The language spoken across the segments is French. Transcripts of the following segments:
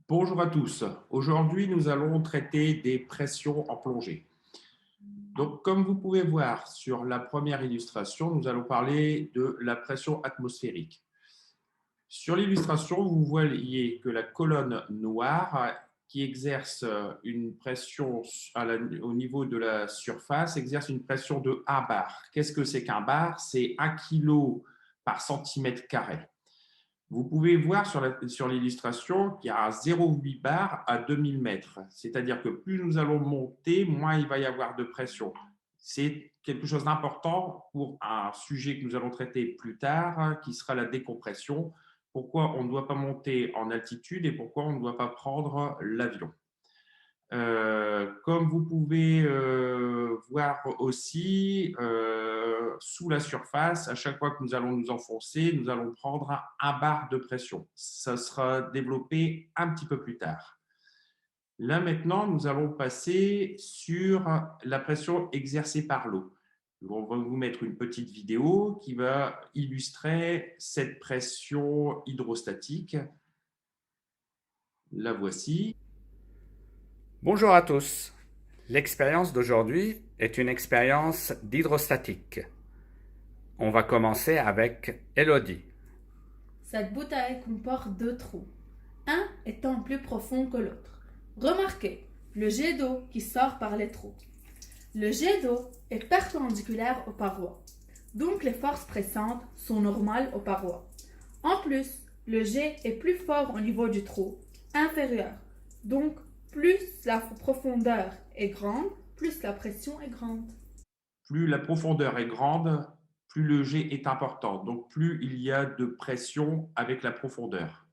Bonjour à tous. Aujourd'hui, nous allons traiter des pressions en plongée. Donc, comme vous pouvez voir sur la première illustration, nous allons parler de la pression atmosphérique. Sur l'illustration, vous voyez que la colonne noire qui exerce une pression au niveau de la surface exerce une pression de 1 bar. Qu'est-ce que c'est qu'un bar? C'est 1 kg par centimètre carré. Vous pouvez voir sur l'illustration qu'il y a 0,8 bar à 2000 mètres. C'est-à-dire que plus nous allons monter, moins il va y avoir de pression. C'est quelque chose d'important pour un sujet que nous allons traiter plus tard, qui sera la décompression. Pourquoi on ne doit pas monter en altitude et pourquoi on ne doit pas prendre l'avion. Comme vous pouvez voir aussi, sous la surface, à chaque fois que nous allons nous enfoncer, nous allons prendre un bar de pression. Ça sera développé un petit peu plus tard. Là maintenant, nous allons passer sur la pression exercée par l'eau. On va vous mettre une petite vidéo qui va illustrer cette pression hydrostatique. La voici. Bonjour à tous. L'expérience d'aujourd'hui est une expérience d'hydrostatique. On va commencer avec Elodie. Cette bouteille comporte deux trous, un étant plus profond que l'autre. Remarquez le jet d'eau qui sort par les trous. Le jet d'eau est perpendiculaire aux parois, donc les forces pressantes sont normales aux parois. En plus, le jet est plus fort au niveau du trou, inférieur, donc plus la profondeur est grande, plus la pression est grande. Plus la profondeur est grande, plus le jet est important, donc plus il y a de pression avec la profondeur.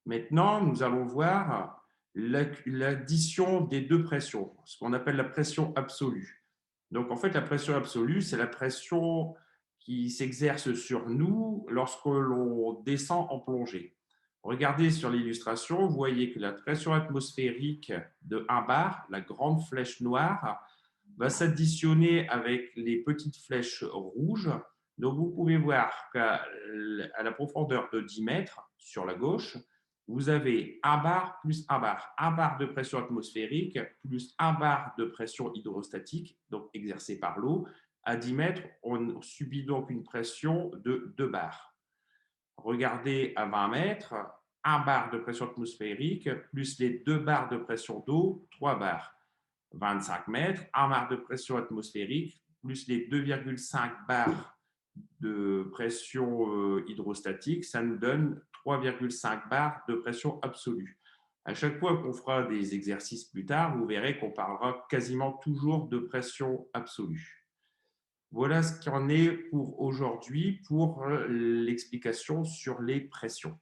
Maintenant, nous allons voir l'addition des deux pressions, ce qu'on appelle la pression absolue. Donc, en fait, la pression absolue, c'est la pression qui s'exerce sur nous lorsque l'on descend en plongée. Regardez sur l'illustration, vous voyez que la pression atmosphérique de 1 bar, la grande flèche noire, va s'additionner avec les petites flèches rouges. Donc, vous pouvez voir qu'à la profondeur de 10 mètres sur la gauche, vous avez 1 bar plus 1 bar. 1 bar de pression atmosphérique plus 1 bar de pression hydrostatique, donc exercée par l'eau. À 10 mètres, on subit donc une pression de 2 bars. Regardez à 20 mètres, 1 bar de pression atmosphérique plus les 2 bars de pression d'eau, 3 bars. 25 mètres, 1 bar de pression atmosphérique plus les 2,5 bars de pression hydrostatique, ça nous donne 3,5 bars de pression absolue. À chaque fois qu'on fera des exercices plus tard, vous verrez qu'on parlera quasiment toujours de pression absolue. Voilà ce qu'il en est pour aujourd'hui pour l'explication sur les pressions.